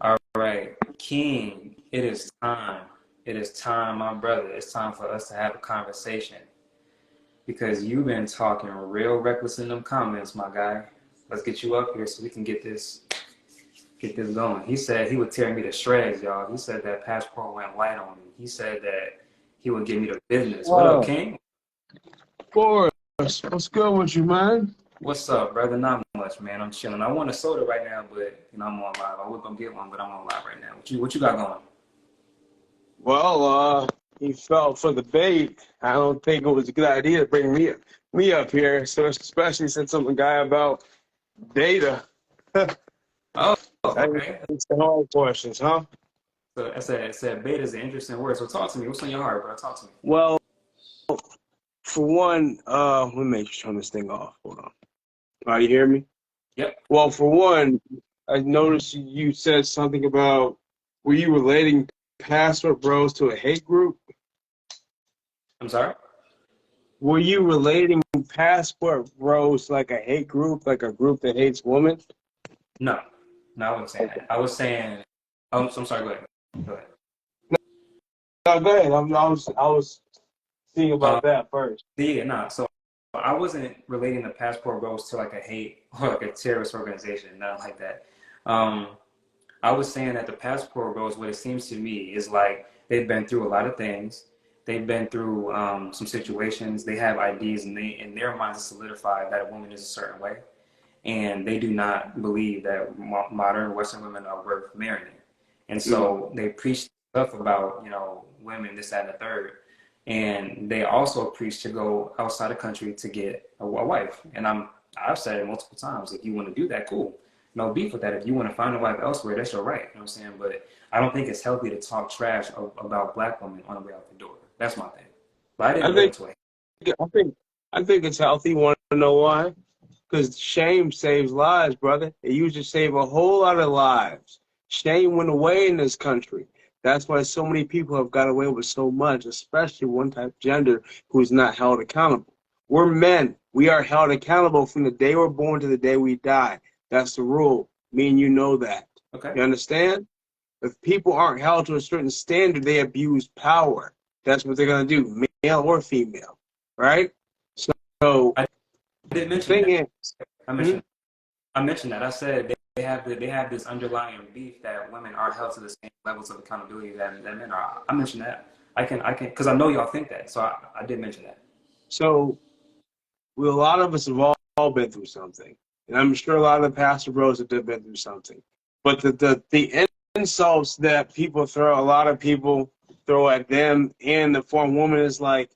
All right, King, it is time. It is time, my brother. It's time for us to have a conversation because you've been talking real reckless in them comments, my guy. Let's get you up here so we can get this going. He said he would tear me to shreds, y'all. He said that passport went light on me. He said that he would give me the business. What up, Whoa, King? Forrest, what's good with you, man? What's up, brother? Not much, man. I'm chilling. I want a soda right now, but I'm on live. I was gonna get one, but I'm on live right now. What you got going? Well, he fell for the bait. I don't think it was a good idea to bring me up here, so especially since I'm a guy about data. Oh, I okay. It's the hard questions, huh? So I said beta is an interesting word. So talk to me. What's on your heart, bro? Talk to me. Well, for one, let me make sure turn this thing off. Hold on. You hear me? Yep. Well, for one, I noticed you said something about were you relating Passport Bros to a hate group? I'm sorry. Were you relating Passport Bros like a hate group, like a group that hates women? No, no, I wasn't saying Okay. that. I was saying. Oh, I'm sorry. Go ahead. Go ahead. No, go ahead. I was thinking Um, about that first. yeah, no. So I wasn't relating the passport bros to like a hate or like a terrorist organization, nothing like that. Um, I was saying that the passport bros, what it seems to me is like they've been through a lot of things. They've been through some situations. They have ideas, and they in their minds solidified that a woman is a certain way, and they do not believe that modern Western women are worth marrying. And Mm. so they preach stuff about, women, this, that, and the third. And they also preach to go outside the country to get a wife. And I've said it multiple times, if you want to do that, cool. No beef with that. If you want to find a wife elsewhere, that's your right. You know what I'm saying? But I don't think it's healthy to talk trash about black women on the way out the door. That's my thing. But I didn't I relate think it to it. I think I think it's healthy. Want to know why? Because shame saves lives, brother. It used to save a whole lot of lives. Shame went away in this country. That's why so many people have got away with so much, especially one type of gender who is not held accountable. We're men. We are held accountable from the day we're born to the day we die. That's the rule. Me and you know that. Okay. You understand? If people aren't held to a certain standard, they abuse power. That's what they're going to do, male or female, right? So I did the mention thing that. is, I hmm? mentioned I mentioned that. I said they have this underlying beef that women are held to the same levels of accountability that men are. I mentioned that. I can because I know y'all think that. So I did mention that. So a lot of us have all been through something, and I'm sure a lot of the pastor bros have been through something. But the insults that people throw, a lot of people throw at them and the form woman is like,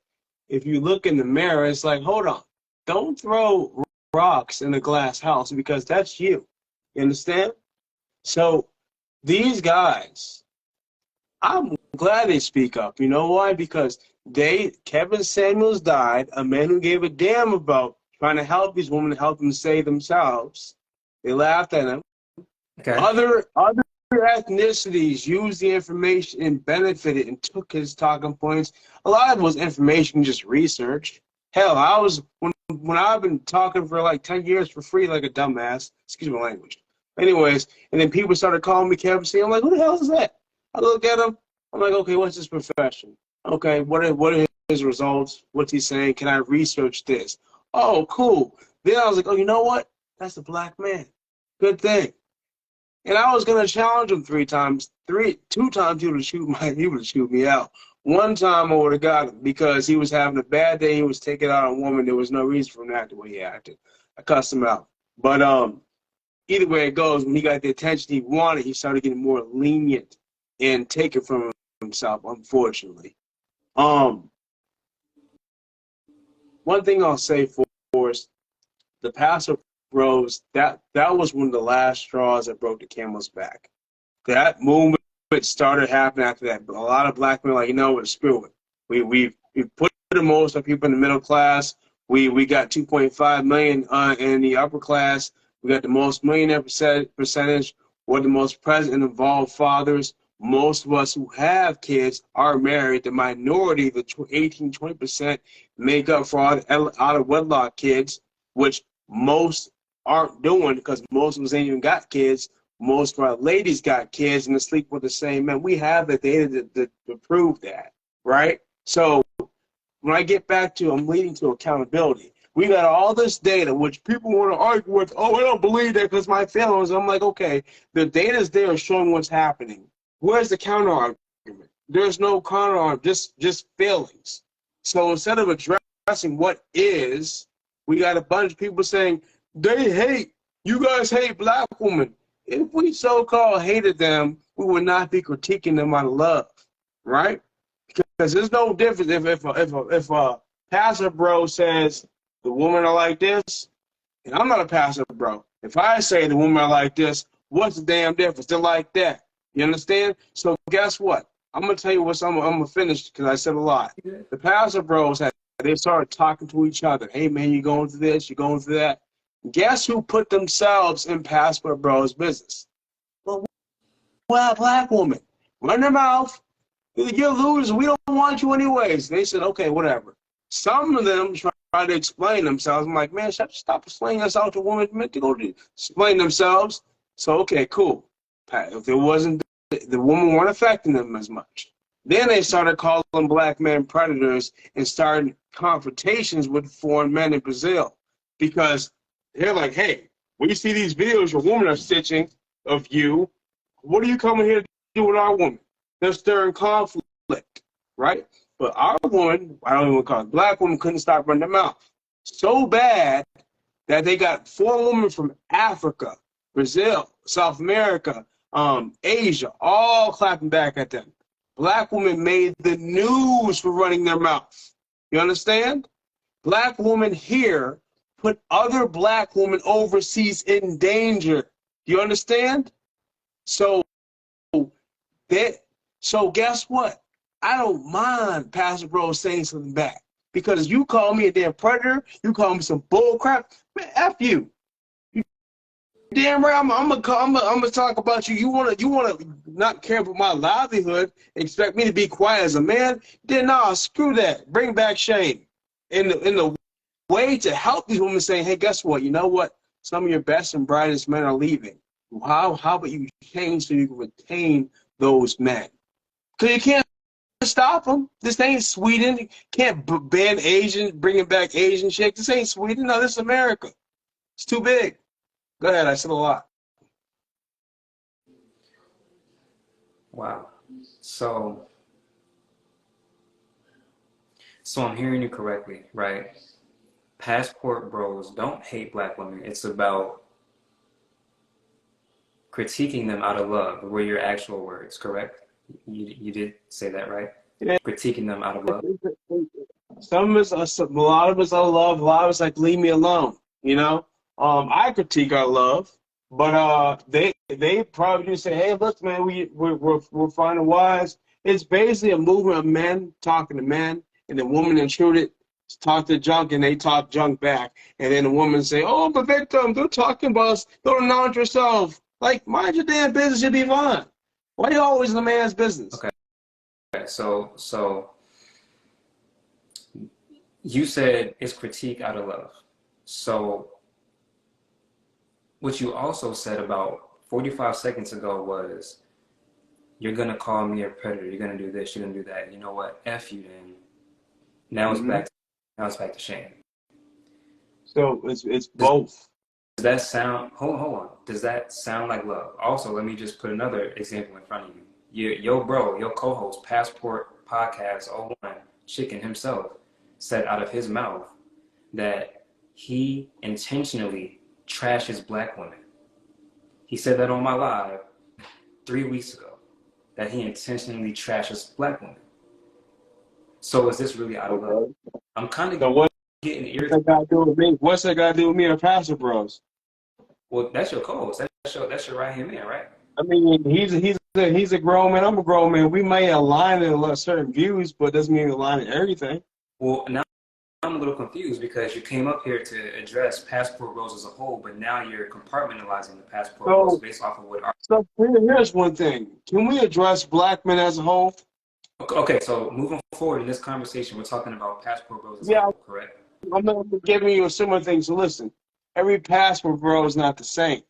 if you look in the mirror, it's like, hold on, don't throw rocks in a glass house because that's you. You understand? So these guys, I'm glad they speak up. You know why? Because Kevin Samuels died, a man who gave a damn about trying to help these women help them save themselves. They laughed at him. Okay. Other ethnicities used the information and benefited and took his talking points. A lot of it was information just research. Hell, when I've been talking for like 10 years for free like a dumbass. Excuse my language. Anyways, and then people started calling me Kevin C. I'm like, who the hell is that? I look at him. I'm like, okay, what's his profession? Okay, what are his results? What's he saying? Can I research this? Oh, cool. Then I was like, oh, you know what? That's a black man. Good thing. And I was gonna challenge him two times he would shoot me out. One time I would have got him because he was having a bad day. He was taking out a woman. There was no reason for him to act the way he acted. I cussed him out. But either way it goes, when he got the attention he wanted, he started getting more lenient and taking from himself. Unfortunately, um, one thing I'll say for us, the pastor bros, that was one of the last straws that broke the camel's back. That movement started happening after that. But a lot of black men are like, you know what, screw it. We put the most of people in the middle class. We got 2.5 million in the upper class. We got the most millionaire percentage. We're the most present and involved fathers. Most of us who have kids are married. The minority, the 18-20%, make up for all the out of wedlock kids, which most aren't doing, because most of us ain't even got kids. Most of our ladies got kids and they sleep with the same men. We have the data to prove that, right? So when I get back to, I'm leading to accountability. We got all this data, which people want to argue with. Oh, I don't believe that because my feelings. I'm like, okay, the data is there showing what's happening. Where's the counter argument? There's no counter argument, just feelings. So instead of addressing what is, we got a bunch of people saying, you guys hate black women. If we so-called hated them, we would not be critiquing them out of love, right? Because there's no difference if a pastor bro says the women are like this, and I'm not a pastor bro. If I say the women are like this, what's the damn difference? They're like that. You understand? So guess what? I'm gonna tell you what's I'm gonna finish because I said a lot. The pastor bros they started talking to each other. Hey man, you going through this? You going through that? Guess who put themselves in pastor bros business? Well, black woman. Run their mouth. You're losers. We don't want you anyways. They said, okay, whatever. Some of them try to explain themselves. I'm like, man, stop explaining yourself to women meant to go to explain themselves. So, okay, cool. If it wasn't, the women weren't affecting them as much. Then they started calling black men predators and started confrontations with foreign men in Brazil because they're like, hey, we see these videos your women are stitching of you. What are you coming here to do with our woman? They're stirring conflict, right? But our woman, I don't even call it black woman, couldn't stop running their mouth. So bad that they got 4 women from Africa, Brazil, South America, Asia, all clapping back at them. Black women made the news for running their mouth. You understand? Black women here put other black women overseas in danger. Do you understand? So guess what? I don't mind Pastor Bro saying something back. Because you call me a damn predator, you call me some bull crap, man, F you. Damn right, I'm gonna talk about you. You wanna not care about my livelihood, expect me to be quiet as a man? Then nah, screw that. Bring back shame. In the way to help these women saying, hey, guess what? You know what? Some of your best and brightest men are leaving. How about you change so you can retain those men? Because you can't stop them. This ain't Sweden. You can't ban Asian, bringing back Asian chicks. This ain't Sweden. No, this is America. It's too big. Go ahead. I said a lot. Wow. So I'm hearing you correctly, right? Passport bros don't hate black women. It's about critiquing them out of love, were your actual words, correct? You did say that, right? Yeah. Critiquing them out of love. Some of us, a lot of us I love. A lot of us like leave me alone. You know, I critique our love, but they probably do say, hey, look, man, we're finding wise. It's basically a movement of men talking to men, and the woman intruded talk to junk, and they talk junk back, and then the woman say, oh, the victim, they're talking about us. Don't announce yourself. Like, mind your damn business, you'll be fine. Why are you always in the man's business? Okay. So you said it's critique out of love. So what you also said about 45 seconds ago was, you're going to call me a predator. You're going to do this. You're going to do that. You know what? F you then. Now it's back to shame. So it's both. Does that sound, hold on. Does that sound like love? Also, let me just put another example in front of you. Your bro, your co-host, Passport Podcast 01, Chicken himself, said out of his mouth that he intentionally trashes black women. He said that on my live 3 weeks ago, that he intentionally trashes black women. So is this really out of love? I'm kind of getting irritated. What's that got to do with me and Pastor Bros? Well, that's your co-host. That's your right-hand man, right? I mean, he's a grown man. I'm a grown man. We may align in certain views, but it doesn't mean we align in everything. Well, now I'm a little confused because you came up here to address passport bros as a whole, but now you're compartmentalizing the passport bros based off of what our... So here's one thing. Can we address black men as a whole? Okay, so moving forward in this conversation, we're talking about passport bros as a whole, correct? I'm not giving you a similar thing. So listen, every passport bro is not the same.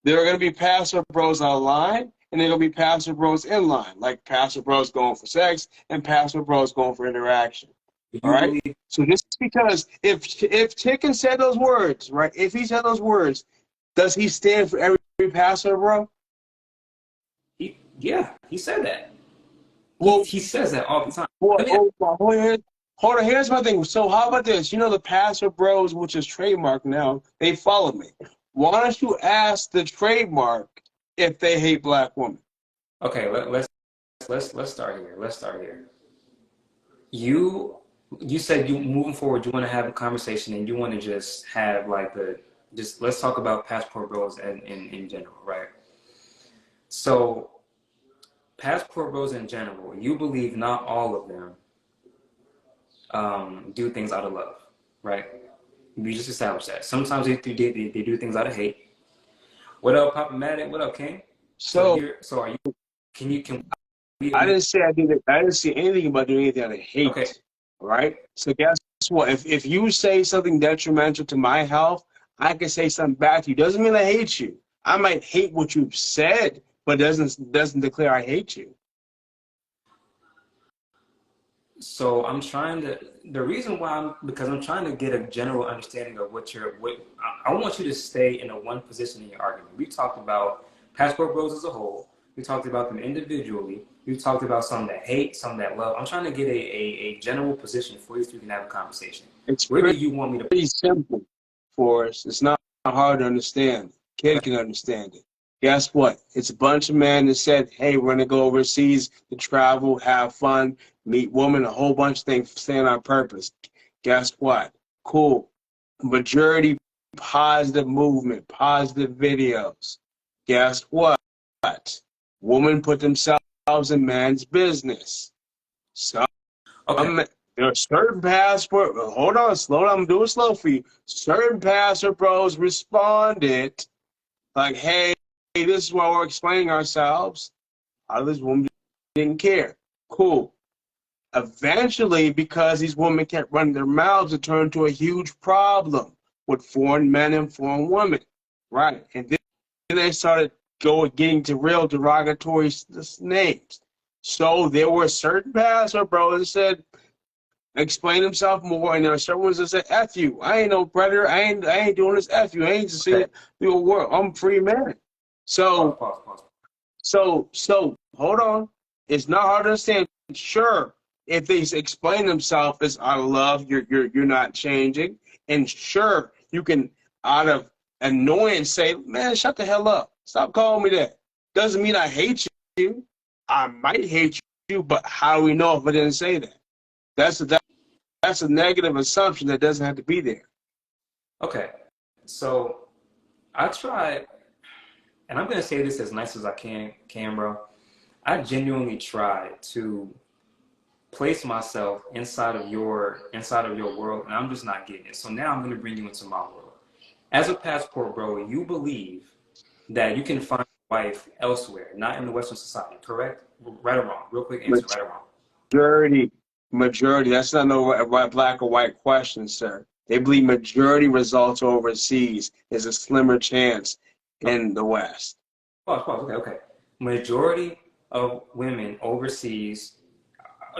There are going to be passport bros online, and there are going to be passport bros in line, like passport bros going for sex and passport bros going for interaction. Do All you right? believe So just because if Chicken said those words, right? If he said those words, does he stand for every passport bro? yeah, he said that. Well, He says that all the time. Boy, Let me, oh, hold on. Here's my thing. So how about this? You know the Pastor Bros, which is trademark now, they follow me. Why don't you ask the trademark if they hate black women? okay, let's start here. Let's start here. You you said you moving forward, you want to have a conversation and you want to just have like the just let's talk about passport bros in general, right? So passport bros in general, you believe not all of them do things out of love, right? We just established that. Sometimes they do things out of hate. What up, Papa Matic? What up, King? So Are you can we I agree? didn't say I did it. I didn't say anything about doing anything out of Okay, hate. All right. So guess what? If you say something detrimental to my health, I can say something bad to you. Doesn't mean I hate you. I might hate what you've said, but doesn't declare I hate you. so I'm trying to the reason why because I'm trying to get a general understanding of what I want you to stay in a one position in your argument. We talked about passport bros as a whole. We talked about them individually. We talked about some that hate, some that love. I'm trying to get a general position for you so we can have a conversation. It's Where do you want me to pretty simple, Forrest. It's not hard to understand. Kid can understand it. Guess what? It's a bunch of men that said, hey, we're going to go overseas to travel, have fun, meet women, a whole bunch of things, stand on purpose. Guess what? Cool. Majority positive movement, positive videos. Guess what? Women put themselves in man's business. Some Okay. there are certain passport. Hold on, slow down. I'm doing slow for you. Certain passport bros responded like, "Hey, this is why we're explaining ourselves." Others women didn't care. Cool. Eventually, because these women kept running their mouths, it turned into a huge problem with foreign men and foreign women, right? And then they started getting to real derogatory names. So there were certain passport bros that said, explain himself more, and there are certain ones that say, F you. I ain't no predator. I ain't doing this F you. I ain't just Okay. saying the world. I'm a free man. Pause, So pause, pause. hold on. It's not hard to understand. Sure, if they explain themselves as out of love, you're not changing. And sure, you can out of annoyance say, man, shut the hell up. Stop calling me that. Doesn't mean I hate you. I might hate you, but how do we know if I didn't say that? That's a negative assumption that doesn't have to be there. Okay. So I tried, and I'm gonna say this as nice as I can, bro. I genuinely tried to place myself inside of your world, and I'm just not getting it. So now I'm gonna bring you into my world. As a passport bro, you believe that you can find a wife elsewhere, not in the Western society, correct? Right or wrong? Real quick answer, right or wrong? Majority, majority. That's not no black or white question, sir. They believe majority results overseas is a slimmer chance Okay. in the West. Pause. Okay. Majority of women overseas,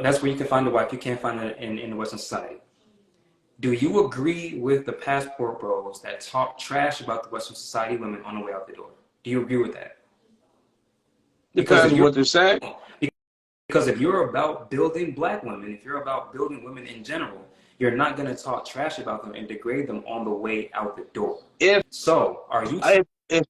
that's where you can find a wife. You can't find it in the Western society. Do you agree with the passport bros that talk trash about the Western society women on the way out the door? Do you agree with that? Because Depends if on you're what they're saying. because if you're about building black women, if you're about building women in general, you're not going to talk trash about them and degrade them on the way out the door. If So, are you if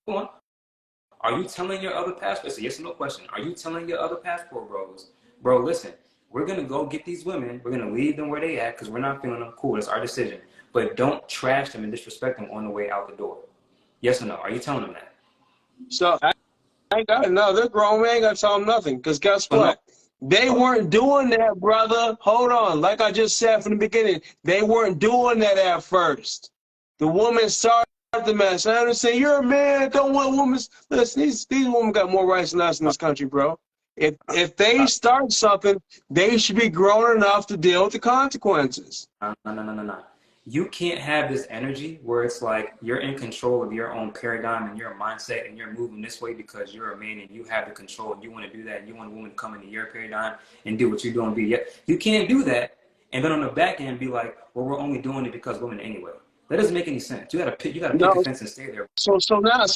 are you telling your other passport? It's a yes or no question. Are you telling your other passport bros, bro? Listen, we're gonna go get these women. We're gonna leave them where they at because we're not feeling them. Cool, it's our decision. But don't trash them and disrespect them on the way out the door. Yes or no? Are you telling them that? so, I ain't got no. They're grown. We ain't got to tell them nothing. Because guess Oh no. what? They weren't doing that, brother. Hold on. Like I just said from the beginning, they weren't doing that at first. The woman started the mess. I understand you're a man. Don't want women. Listen, these women got more rights than us in this country, bro. If they start something, they should be grown enough to deal with the consequences. No. You can't have this energy where it's like you're in control of your own paradigm and your mindset and you're moving this way because you're a man and you have the control and you want to do that and you want a woman to come into your paradigm and do what you're doing. You can't do that and then on the back end be like, well, we're only doing it because women anyway. That doesn't make any sense. You gotta pick a No. fence and stay there. So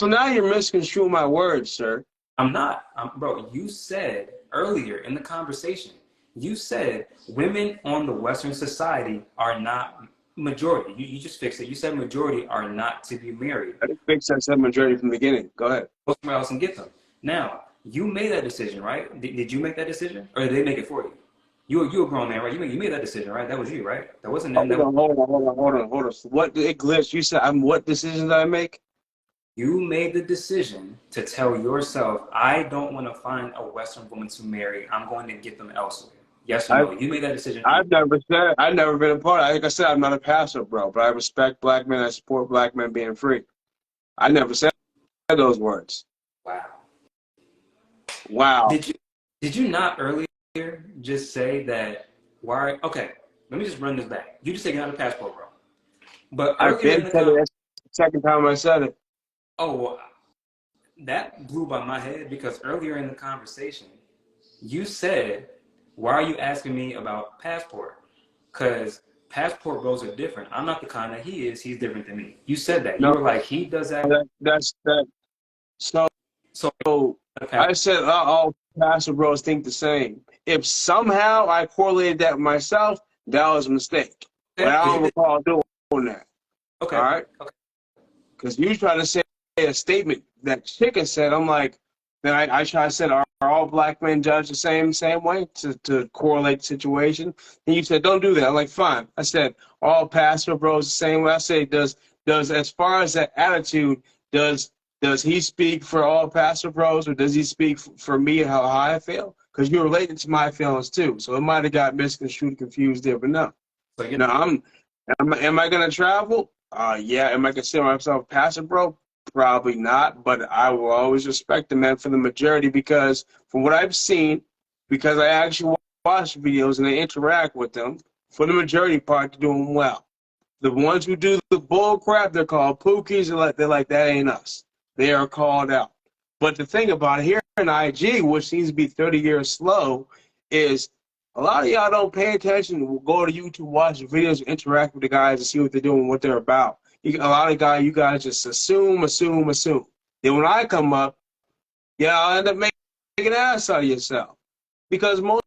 now you're misconstruing my words, sir. I'm not. Bro, you said earlier in the conversation, you said women on the Western society are not majority. You just fixed it. You said majority are not to be married. I didn't fix that said majority from the beginning. Go ahead. Go somewhere else and get them. Now, you made that decision, right? Did you make that decision? Or did they make it for you? You a grown man, right? You made that decision, right? That was you, right? That wasn't them. Hold on. What it glitched? You said what decisions did I make? You made the decision to tell yourself, I don't want to find a Western woman to marry. I'm going to get them elsewhere. Yes or I've no? You made that decision. I've never been a part of it. Like I said, I'm not a pastor, bro, but I respect black men. I support black men being free. I never said those words. Wow. Wow. Did you not earlier just say that why okay, let me just run this back. You just taking out a passport, bro. But I've earlier in been the said it. That's the second time I said it. oh well, that blew by my head because earlier in the conversation, you said, why are you asking me about passport? Because passport bros are different. I'm not the kind that he is. He's different than me. You said that. You No, were like, he does that. that's that. So So, I said all pastor bros think the same. If somehow I correlated that with myself, that was a mistake. But I don't recall doing that. okay. All right? Okay. Because you try to say a statement that Chicken said, I'm like, then I try to say, are all black men judged the same way to correlate the situation? And you said, don't do that. I'm like, fine. I said, all pastor bros the same way. I say, does as far as that attitude, does he speak for all pastor bros or does he speak for me and how I feel? Because you're related to my feelings too. So it might have got misconstrued, confused there, but no. So, No, am I gonna travel? Yeah. Am I consider myself a pastor bro? Probably not, but I will always respect the men for the majority because from what I've seen, because I actually watch videos and I interact with them, for the majority part, they're doing well. The ones who do the bull crap, they're called pookies. They're like, that ain't us. They are called out. But the thing about it here in IG, which seems to be 30 years slow, is a lot of y'all don't pay attention. We'll go to YouTube, watch the videos, interact with the guys and see what they're doing, what they're about. A lot of guys, you guys just assume. Then when I come up, I'll end up making an ass out of yourself. Because most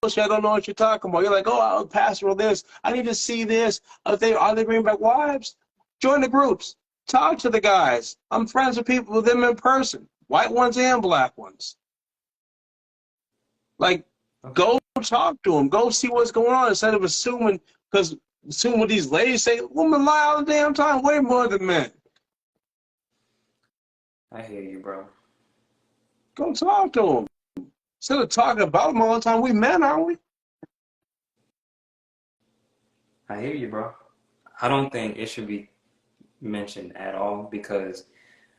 of y'all don't know what you're talking about. You're like, oh, I'll pass for this. I need to see this. Are they bringing back wives? Join the groups. Talk to the guys. I'm friends with people with them in person. White ones and black ones. Like, go talk to them. Go see what's going on instead of assuming, because assuming what these ladies say, women lie all the damn time way more than men. I hear you, bro. Go talk to them. Instead of talking about them all the time, we men, aren't we? I hear you, bro. I don't think it should be mentioned at all because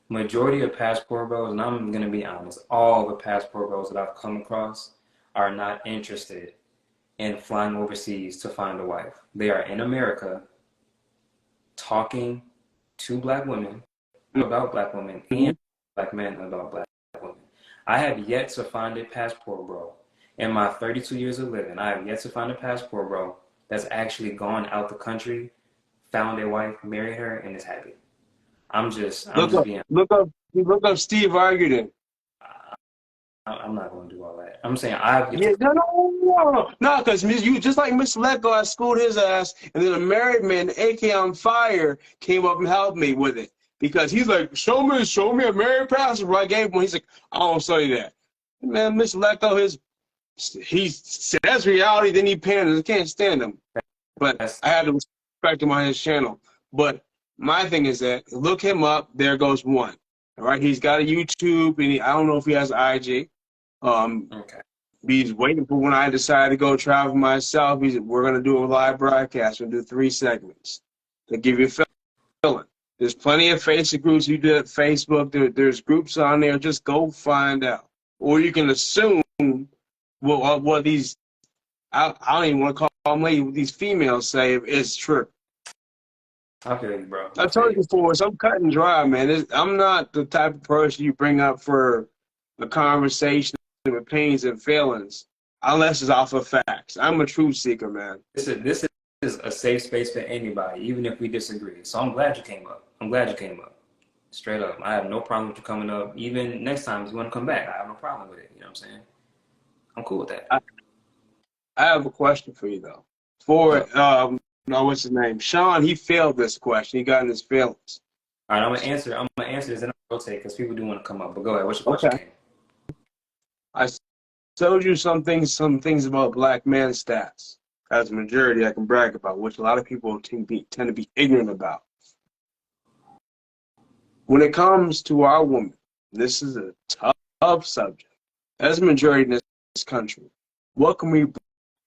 majority of passport bros, and I'm gonna be honest, all the passport bros that I've come across are not interested in flying overseas to find a wife. They are in America talking to black women about black women and black men about black women. I have yet to find a passport bro in my 32 years of living. I have yet to find a passport bro that's actually gone out the country, found a wife, married her, and is happy. I'm just being. Look up Steve Arguden. I'm not going to do all that. I'm saying I've Yeah, no, because you just like Mr. Letgo, I schooled his ass, and then a married man, AK on fire, came up and helped me with it because he's like, show me a married pastor. I gave him one. He's like, I don't study that. Man, Mr. Letgo, he says reality, then he panders. I can't stand him, but I had to respect him on his channel. But my thing is that look him up. There goes one. All right, he's got a YouTube, and I don't know if he has IG. Okay. He's waiting for when I decide to go travel myself. We're going to do a live broadcast. We'll do 3 segments to give you a feeling. There's plenty of Facebook groups. You do it Facebook. There's groups on there. Just go find out. Or you can assume what these, I don't even want to call them ladies, what these females say is true. I feel you, bro. I I feel told you. you before, I'm cut and dry, man. I'm not the type of person you bring up for a conversation with pains and feelings, unless it's off of facts. I'm a truth seeker, man. This is a safe space for anybody, even if we disagree. So I'm glad you came up. I'm glad you came up. Straight up. I have no problem with you coming up. Even next time if you want to come back, I have no problem with it. You know what I'm saying? I'm cool with that. I, I have a question for you though. For So, no, what's his name? Sean, he failed this question. He got in his feelings. all right, I'm gonna answer this and I'll rotate because people do want to come up. But go ahead. What's your question, Okay. King? I told you some things about black man stats. As a majority, I can brag about, which a lot of people tend to be ignorant about. When it comes to our women, this is a tough subject. As a majority in this country, what can we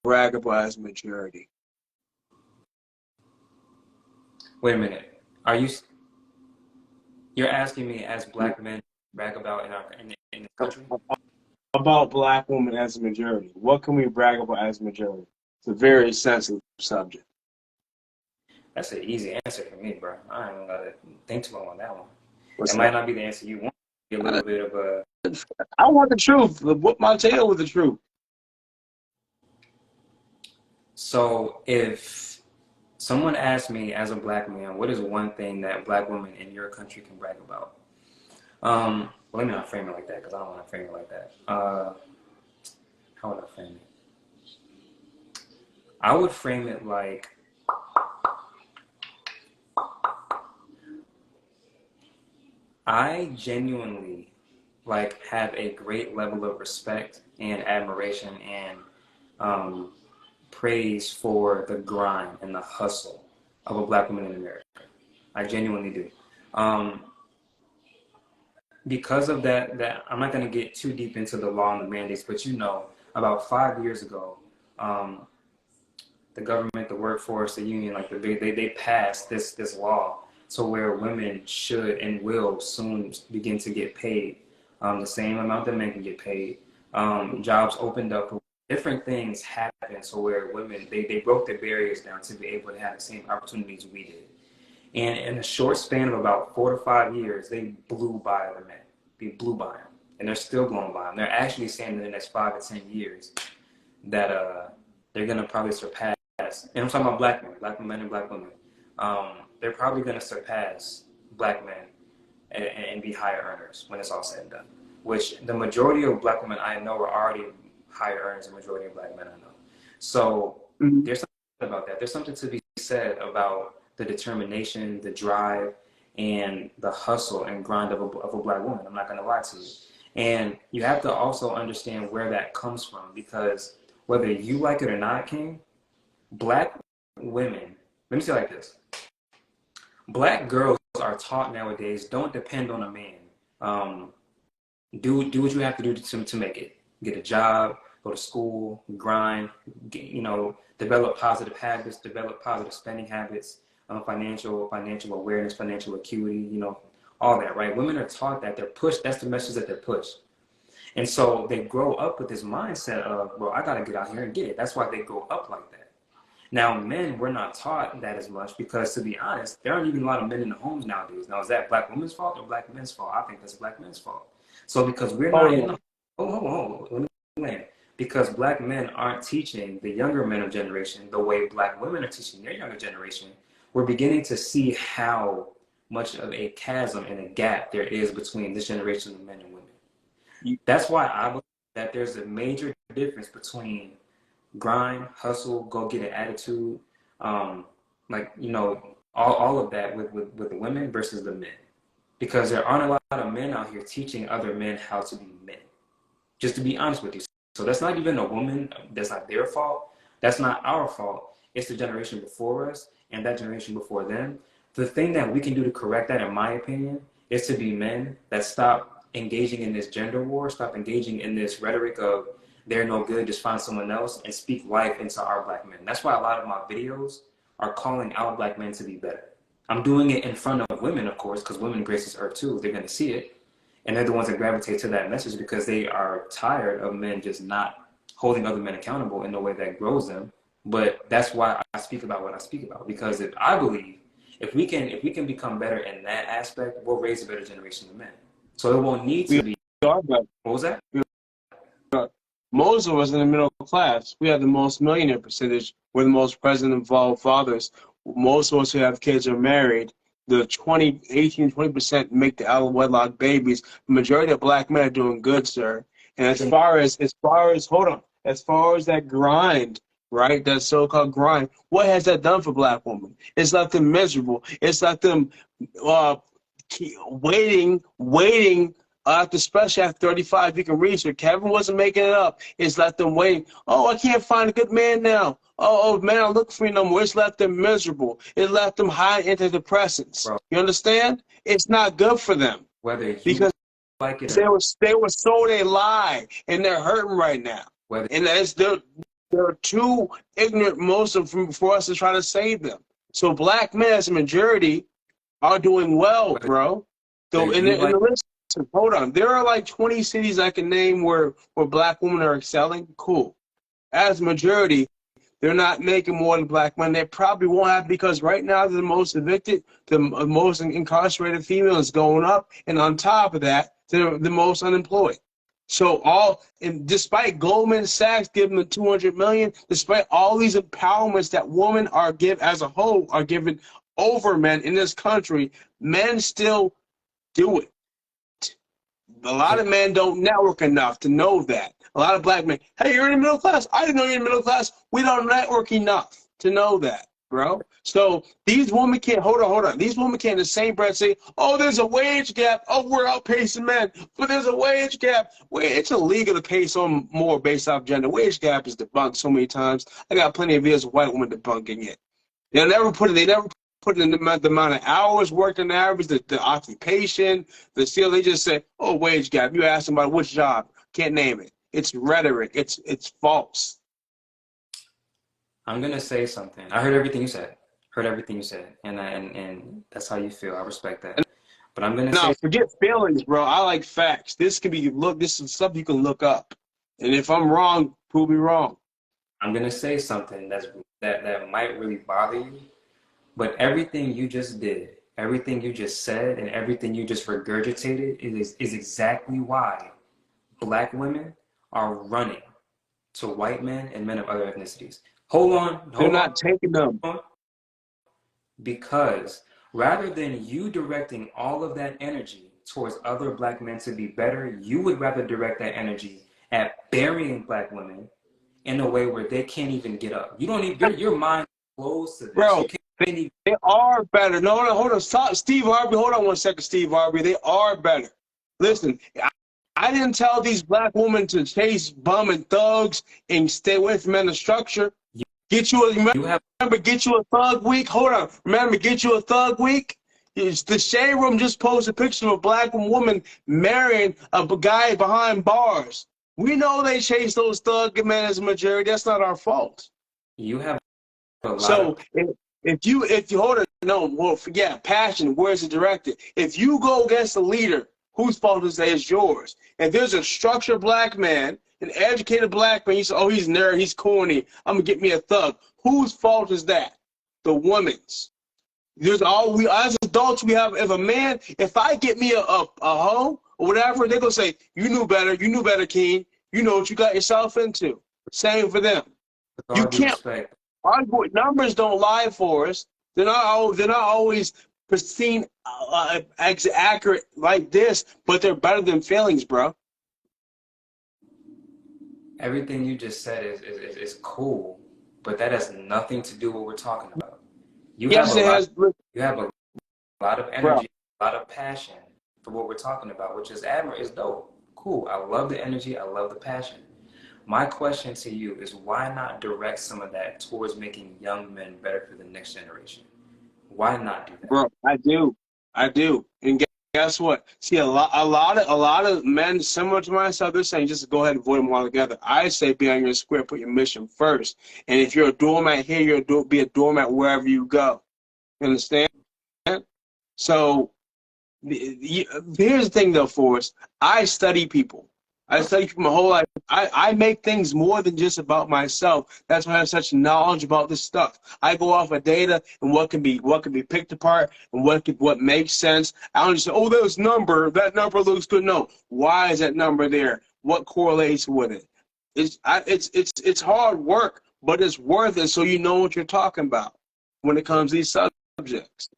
brag about as a majority? Wait a minute. You're asking me as black men brag about in this country? About black women as a majority. What can we brag about as a majority? It's a very sensitive subject. That's an easy answer for me, bro. I ain't gotta think too long on that one. It What's might that? not be the answer you want. Be a I, little bit of a I want the truth. Whip my tail with the truth. so if someone asked me as a black man, what is one thing that black women in your country can brag about? Well, let me not frame it like that because I don't want to frame it like that. How would I frame it? I would frame it like I genuinely like have a great level of respect and admiration and um, praise for the grind and the hustle of a black woman in America. I genuinely do. Um, because of that I'm not going to get too deep into the law and the mandates, but about 5 years ago, um, the government, the workforce, the union, like they passed this law to where women should and will soon begin to get paid the same amount that men can get paid. Jobs opened up, different things happened, so where women they broke the barriers down to be able to have the same opportunities we did. And in a short span of about 4 to 5 years, they blew by the men. They blew by them, and they're still blowing by them. They're actually saying in the next 5 to 10 years that they're gonna probably surpass. And I'm talking about black men and black women. They're probably gonna surpass black men and be higher earners when it's all said and done. Which the majority of black women I know are already higher earners than the majority of black men I know. So Mhm. there's something about that. There's something to be said about the determination, the drive, and the hustle and grind of a black woman. I'm not going to lie to you. And you have to also understand where that comes from because whether you like it or not, King, black women, let me say it like this. Black girls are taught nowadays, don't depend on a man. Um, do what you have to do to make it. Get a job, go to school, grind, develop positive habits, develop positive spending habits, financial awareness, financial acuity, all that, right? Women are taught that they're pushed. That's the message that they're pushed. And so they grow up with this mindset of, well, I got to get out here and get it. That's why they grow up like that. Now, men, we're not taught that as much because, to be honest, there aren't even a lot of men in the homes nowadays. Now, is that black women's fault or black men's fault? I think that's black men's fault. So, because we're not Hold in on. the let me land. Because black men aren't teaching the younger men of generation the way black women are teaching their younger generation, we're beginning to see how much of a chasm and a gap there is between this generation of men and women. You, That's why I believe that there's a major difference between grind, hustle, go get an attitude, um, all of that with the women versus the men. Because there aren't a lot of men out here teaching other men how to be men. Just to be honest with you. So that's not even a woman, that's not their fault. That's not our fault. It's the generation before us and that generation before them. The thing that we can do to correct that, in my opinion, is to be men that stop engaging in this gender war, stop engaging in this rhetoric of they're no good, just find someone else, and speak life into our black men. That's why a lot of my videos are calling out black men to be better. I'm doing it in front of women, of course, because women grace this earth too. They're going to see it. And they're the ones that gravitate to that message because they are tired of men just not holding other men accountable in the way that grows them. But that's why I speak about what I speak about. Because if we can become better in that aspect, we'll raise a better generation of men. So it won't need We to be. are better. What was that? Most of us in the middle class, we have the most millionaire percentage. We're the most president-involved fathers. Most of us who have kids are married. The 20% make the out of wedlock babies. The majority of black men are doing good, sir. And hold on, as far as that grind, right, that so-called grind, what has that done for black women? It's left them miserable. It's left them uh, waiting especially after 35, you can research. Kevin wasn't making it up. It's left them waiting. Oh, I can't find a good man now. Oh, man, I'm looking for you no more. It's left them miserable. It left them high antidepressants. Bro, You understand? It's not good for them whether you because like it or they were sold a lie, and they're hurting right now. whether And they're too ignorant, most of them, for us to try to save them. So black men, as a majority, are doing well, bro. So whether in you the like list, hold on. There are like 20 cities I can name where black women are excelling. Cool. As a majority, they're not making more than black men. They probably won't have because right now they're the most evicted, the most incarcerated female is going up, and on top of that, they're the most unemployed. So and despite Goldman Sachs giving them 200 million, despite all these empowerments that women are as a whole are given over men in this country, men still do it. A lot of men don't network enough to know that. A lot of black men, hey, you're in the middle class. I didn't know you're in the middle class. We don't network enough to know that, bro. So these women can't, hold on. These women can't in the same breath say, oh, there's a wage gap. Oh, we're outpacing men. But there's a wage gap. It's illegal to pay some more based off gender. Wage gap is debunked so many times. I got plenty of videos of white women debunking it. They never put in the amount of hours worked on average, the occupation, the skill. They just say, oh, wage gap. You ask them about which job. Can't name it. It's rhetoric. It's false. I'm gonna say something. I heard everything you said. Heard everything you said, and that's how you feel. I respect that. But I'm gonna Now, say forget feelings, bro. I like facts. This is stuff you can look up. And if I'm wrong, prove me wrong. I'm gonna say something that might really bother you. But everything you just did, everything you just said, and everything you just regurgitated is exactly why black women are running to white men and men of other ethnicities. They're Hold not taking them. on. Because rather than you directing all of that energy towards other black men to be better, you would rather direct that energy at burying black women in a way where they can't even get up. You don't even, your mind is closed to this. Bro, You can't even. they are better. No, hold on. Stop. Steve Harvey, hold on one second, Steve Harvey. They are better. Listen, I didn't tell these black women to chase bum and thugs and stay away from men of structure. Get you a thug week. Hold on. Remember, get you a thug week. The Shade Room just posted a picture of a black woman marrying a guy behind bars. We know they chase those thug men as a majority. That's not our fault. You have a lot So of. if you hold it, no, well, forget passion. Where's it directed? If you go against a leader, whose fault is that? It's yours. If there's a structured black man, an educated black man, you say, oh, he's nerd, he's corny. I'm gonna get me a thug. Whose fault is that? The woman's. We as adults we have. If I get me a hoe or whatever, they're gonna say, you knew better, Keen. You know what you got yourself into. Same for them. With all You due can't. respect, Numbers don't lie for us. They're not always pristine, accurate like this, but they're better than feelings, bro. everything you just said is cool, but that has nothing to do with what we're talking about. You have Yes, a it lot. has, You have a lot of bro. energy, a lot of passion for what we're talking about, which is is dope. Cool. I love the energy. I love the passion. My question to you is why not direct some of that towards making young men better for the next generation? Why not do that? Bro, I do. And guess what? See, a lot of men similar to myself, they're saying just go ahead and vote them all together. I say be on your square, put your mission first. And if you're a doormat here, be a doormat wherever you go. You understand? So here's the thing, though, Forrest. I study people. I study for my whole life. I make things more than just about myself. That's why I have such knowledge about this stuff. I go off of data and what can be picked apart and what makes sense. I don't just say, oh, that number looks good. No, why is that number there? What correlates with it? It's hard work, but it's worth it so you know what you're talking about when it comes to these subjects.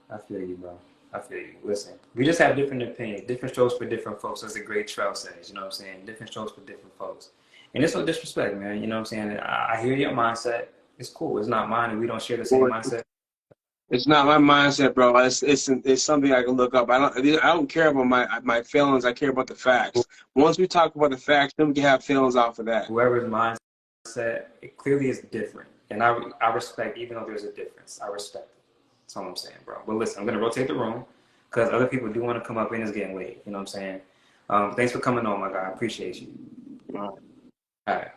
I feel you, bro. I feel you. Listen, we just have different opinions, different strokes for different folks, as the great Trout says. You know what I'm saying? Different strokes for different folks. And it's no disrespect, man. You know what I'm saying? I hear your mindset. It's cool. It's not mine, and we don't share the same mindset. It's not my mindset, bro. It's something I can look up. I don't care about my feelings. I care about the facts. Once we talk about the facts, then we can have feelings off of that. Whoever's mindset, it clearly is different, and I respect, even though there's a difference. I respect it. That's all I'm saying, bro. But listen, I'm gonna rotate the room because other people do want to come up, and it's getting late. You know what I'm saying? Thanks for coming on, my guy. I appreciate you. All right.